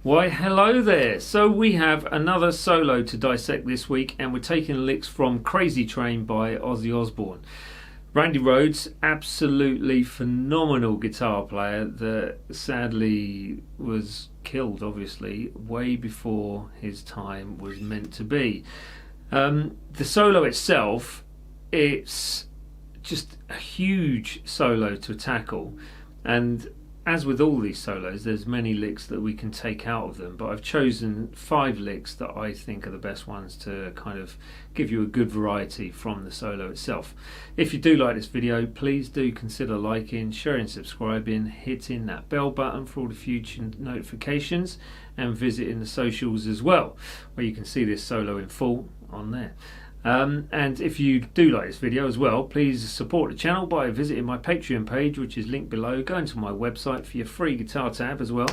Why hello there. So we have another solo to dissect this week, and we're taking licks from Crazy Train by Ozzy Osbourne. Rand Rhoads, absolutely phenomenal guitar player that sadly was killed, obviously, way before his time was meant to be. The solo itself, it's just a huge solo to tackle, and as with all these solos, there's many licks that we can take out of them, but I've chosen 5 licks that I think are the best ones to kind of give you a good variety from the solo itself. If you do like this video, please do consider liking, sharing, subscribing, hitting that bell button for all the future notifications, and visiting the socials as well, where you can see this solo in full on there. And if you do like this video as well, please support the channel by visiting my Patreon page, which is linked below. Go into my website for your free guitar tab as well,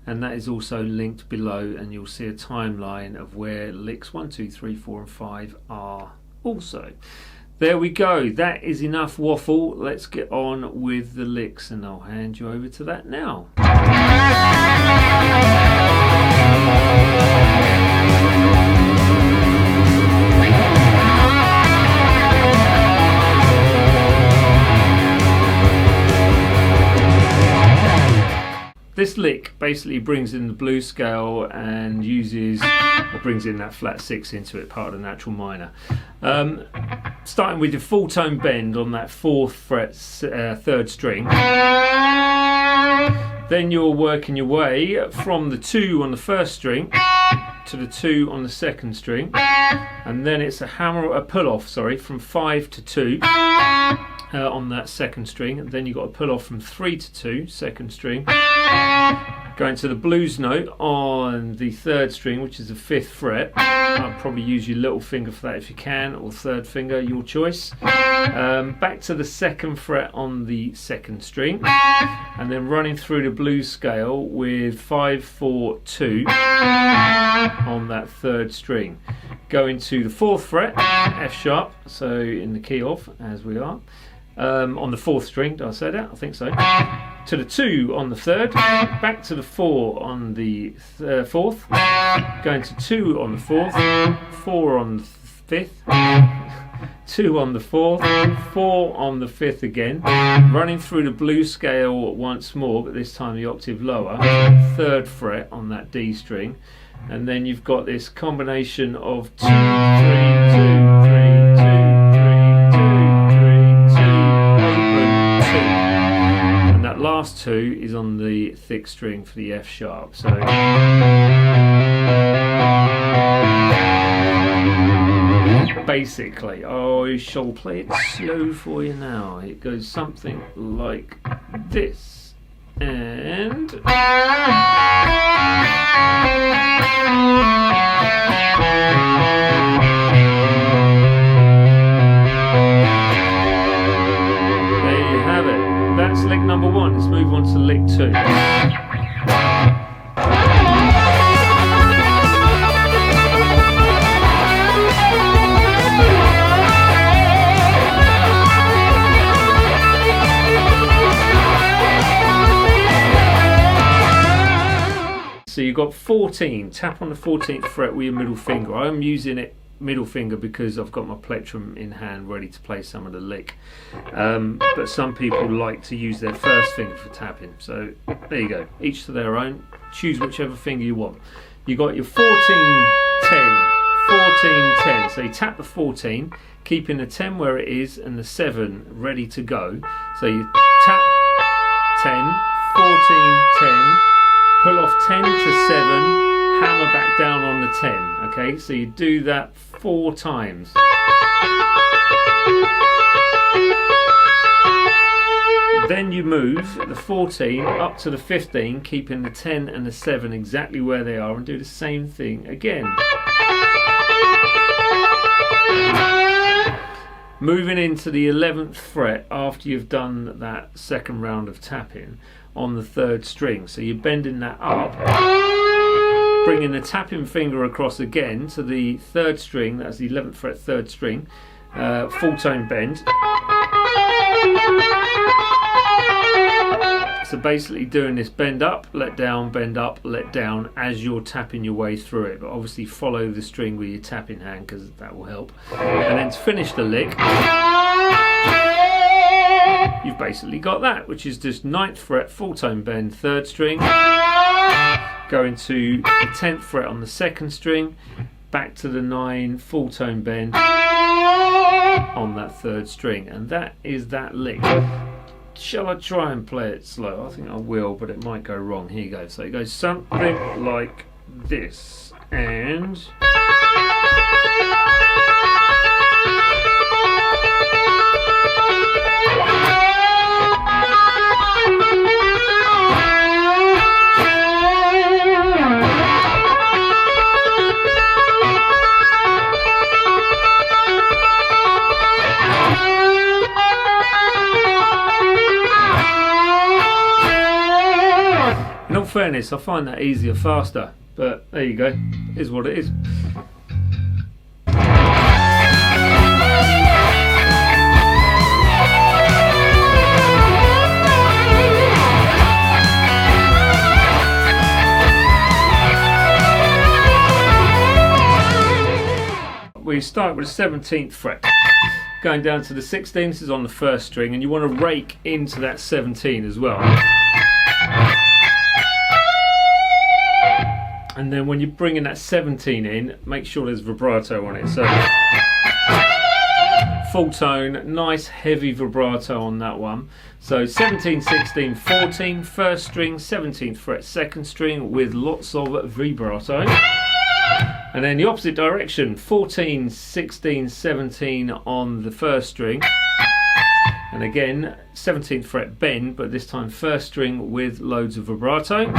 and that is also linked below, and you'll see a timeline of where licks 1, 2, 3, 4 and 5 are also. There we go, that is enough waffle. Let's get on with the licks, and I'll hand you over to that now. This lick basically brings in the blues scale and uses, or brings in that flat 6 into it, part of the natural minor. Starting with your full tone bend on that 4th fret 3rd string. Then you're working your way from the 2 on the 1st string to the 2 on the 2nd string, and then it's a pull off, from 5 to 2 on that 2nd string, and then you've got a pull off from 3 to 2, 2nd string, going to the blues note on the 3rd string, which is the 5th fret. I'll probably use your little finger for that if you can, or 3rd finger, your choice. Back to the 2nd fret on the 2nd string, and then running through the blues scale with 5, 4, 2 on that 3rd string. Going to the 4th fret, F sharp, so in the key of, as we are. On the 4th string, did I say that? I think so. To the 2 on the 3rd, back to the 4 on the 4th, going to 2 on the 4th, 4 on the 5th, 2 on the 4th, 4 on the 5th again, running through the blues scale once more, but this time the octave lower, 3rd fret on that D string, and then you've got this combination of 2, 3, 2, 3, 2, 3, 2, 3, 2, open, 2. And that last 2 is on the thick string for the F sharp. So basically, I shall play it slow for you now. It goes something like this, and there you have it. That's lick number 1. Let's move on to lick 2. So you've got 14, tap on the 14th fret with your middle finger. I'm using it middle finger because I've got my plectrum in hand ready to play some of the lick. But some people like to use their first finger for tapping. So there you go, each to their own. Choose whichever finger you want. You got your 14, 10, 14, 10. So you tap the 14, keeping the 10 where it is and the 7 ready to go. So you tap 10, 14, 10, pull off 10 to 7, hammer back down on the 10. Okay, so you do that 4 times. Then you move the 14 up to the 15, keeping the 10 and the 7 exactly where they are, and do the same thing again. Moving into the 11th fret after you've done that 2nd round of tapping on the 3rd string. So you're bending that up, bringing the tapping finger across again to the 3rd string, that's the 11th fret 3rd string, full tone bend. So basically doing this bend up, let down, bend up, let down as you're tapping your way through it. But obviously follow the string with your tapping hand because that will help. And then to finish the lick, you've basically got that, which is just 9th fret, full tone bend, 3rd string, going to the 10th fret on the 2nd string, back to the 9, full tone bend on that 3rd string, and that is that lick. Shall I try and play it slow? I think I will, but it might go wrong. Here you go. So it goes something like this, and in all fairness, I find that easier, faster, but there you go, it is what it is. We start with the 17th fret, going down to the 16th. This is on the 1st string, and you want to rake into that 17 as well. And then when you're bringing that 17 in, make sure there's vibrato on it. So full tone, nice heavy vibrato on that one. So 17, 16, 14, 1st string, 17th fret, 2nd string with lots of vibrato. And then the opposite direction, 14, 16, 17 on the 1st string. And again, 17th fret bend, but this time 1st string with loads of vibrato.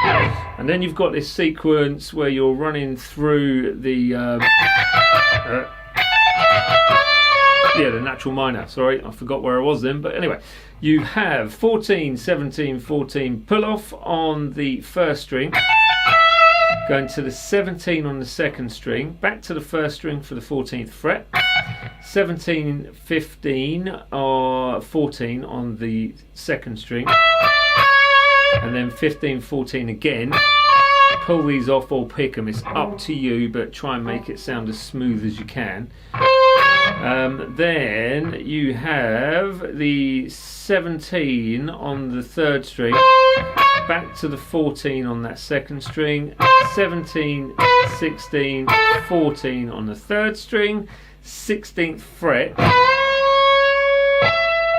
And then you've got this sequence where you're running through the the natural minor. Sorry, I forgot where I was then, but anyway, you have 14, 17, 14 pull off on the 1st string, going to the 17 on the 2nd string, back to the 1st string for the 14th fret, 17, 15 or 14 on the 2nd string, and then 15, 14 again. Pull these off or pick them, it's up to you, but try and make it sound as smooth as you can. Then you have the 17 on the 3rd string, back to the 14 on that 2nd string, 17, 16, 14 on the 3rd string, 16th fret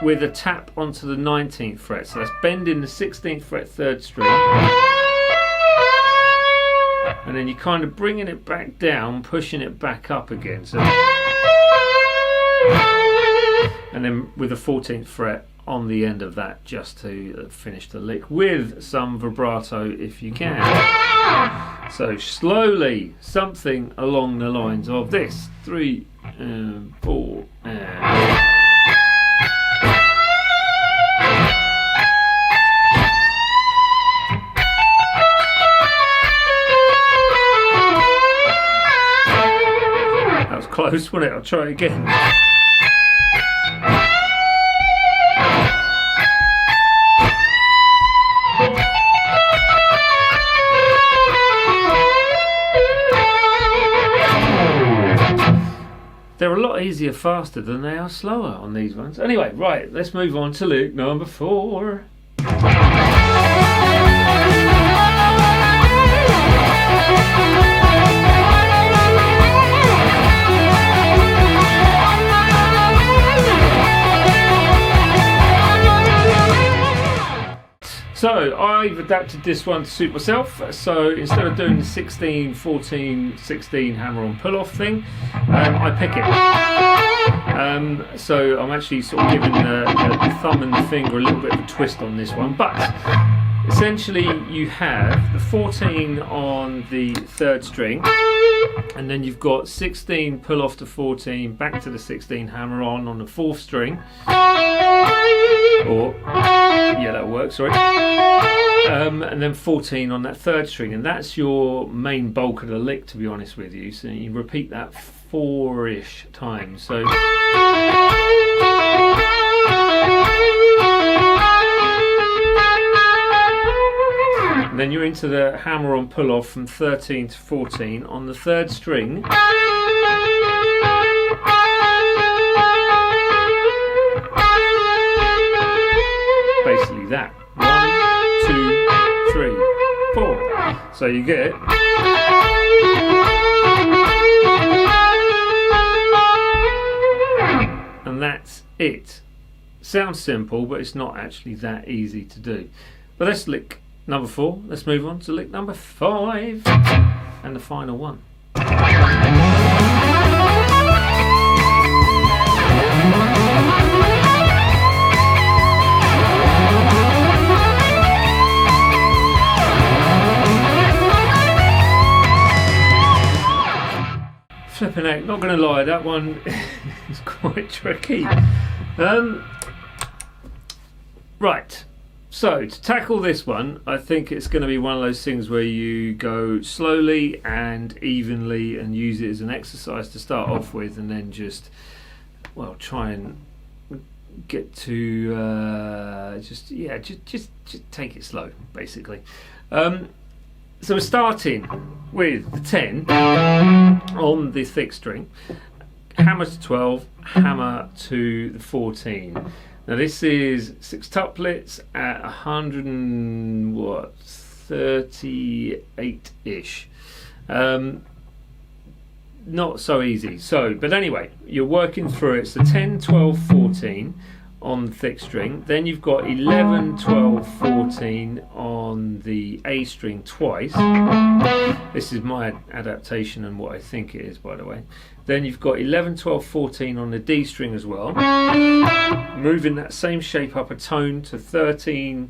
with a tap onto the 19th fret. So that's bending the 16th fret 3rd string, and then you're kind of bringing it back down, pushing it back up again. So, and then with the 14th fret on the end of that, just to finish the lick with some vibrato if you can. So slowly, something along the lines of this: 3 and 4 and. That was close, wasn't it? I'll try it again. They're a lot easier faster than they are slower on these ones. Anyway, right, let's move on to lick number 4. So I've adapted this one to suit myself. So instead of doing the 16, 14, 16 hammer on pull off thing, I pick it. So I'm actually sort of giving the thumb and the finger a little bit of a twist on this one. But essentially you have the 14 on the 3rd string, and then you've got 16 pull off to 14, back to the 16 hammer on the 4th string. Or, yeah, that'll work, sorry. And then 14 on that 3rd string, and that's your main bulk of the lick, to be honest with you. So you repeat that 4-ish times. So. then you're into the hammer on pull off from 13 to 14 on the 3rd string. Basically that. 1, 2, 3, 4. So you get. And that's it. Sounds simple, but it's not actually that easy to do. But that's lick number 4. Let's move on to lick number 5 and the final one. Flipping out, not going to lie, that one is quite tricky. Right, so to tackle this one, I think it's going to be one of those things where you go slowly and evenly and use it as an exercise to start off with, and then just, well, try and get to just take it slow, basically. So we're starting with the 10 on the thick string, hammer to 12, hammer to the 14. Now this is 6-tuplets at 138-ish. Not so easy. So, but anyway, you're working through it. So 10, 12, 14 on the thick string, then you've got 11, 12, 14 on the A string twice. This is my adaptation and what I think it is, by the way. Then you've got 11, 12, 14 on the D string as well, moving that same shape up a tone to 13,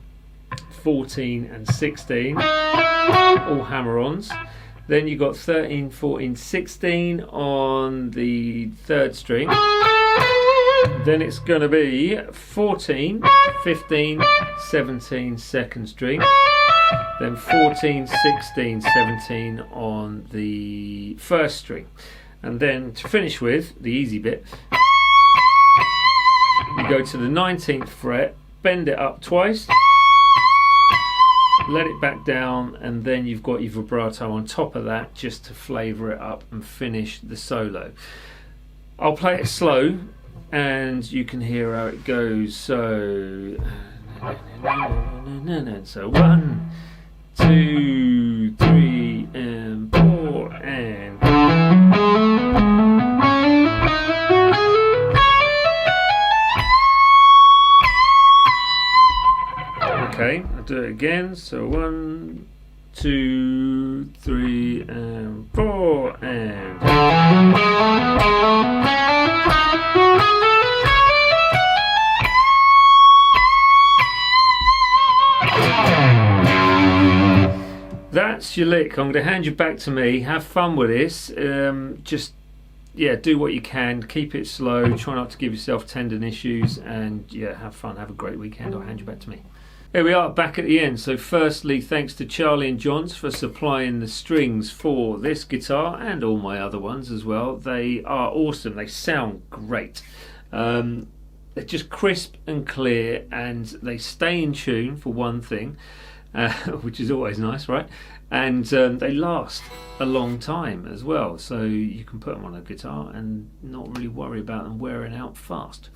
14 and 16, all hammer-ons. Then you've got 13, 14, 16 on the 3rd string. Then it's going to be 14, 15, 17 2nd string, then 14, 16, 17 on the 1st string, and then to finish with the easy bit, you go to the 19th fret, bend it up twice, let it back down, and then you've got your vibrato on top of that just to flavour it up and finish the solo. I'll play it slow and you can hear how it goes. So 1, 2, 3 and 4 and okay, I'll do it again. So 1, 2, 3 and 4 and that's your lick. I'm going to hand you back to me. Have fun with this. Just do what you can. Keep it slow. Try not to give yourself tendon issues, and have fun. Have a great weekend. I'll hand you back to me. Here we are back at the end. So firstly, thanks to Charlie and Johns for supplying the strings for this guitar and all my other ones as well. They are awesome. They sound great. They're just crisp and clear, and they stay in tune for one thing. Which is always nice, right? And they last a long time as well, so you can put them on a guitar and not really worry about them wearing out fast.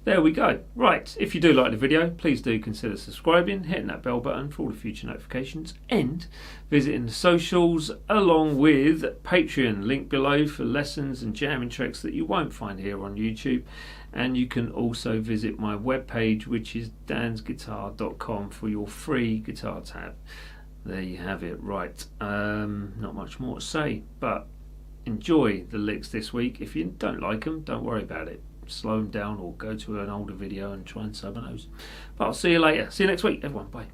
There we go. Right, if you do like the video, please do consider subscribing, hitting that bell button for all the future notifications, and visiting the socials along with Patreon, link below for lessons and jamming tricks that you won't find here on YouTube. And you can also visit my webpage, which is dansguitar.com, for your free guitar tab. There you have it. Right, not much more to say, but enjoy the licks this week. If you don't like them, don't worry about it. Slow them down or go to an older video and try and sub those. But I'll see you later. See you next week, everyone. Bye.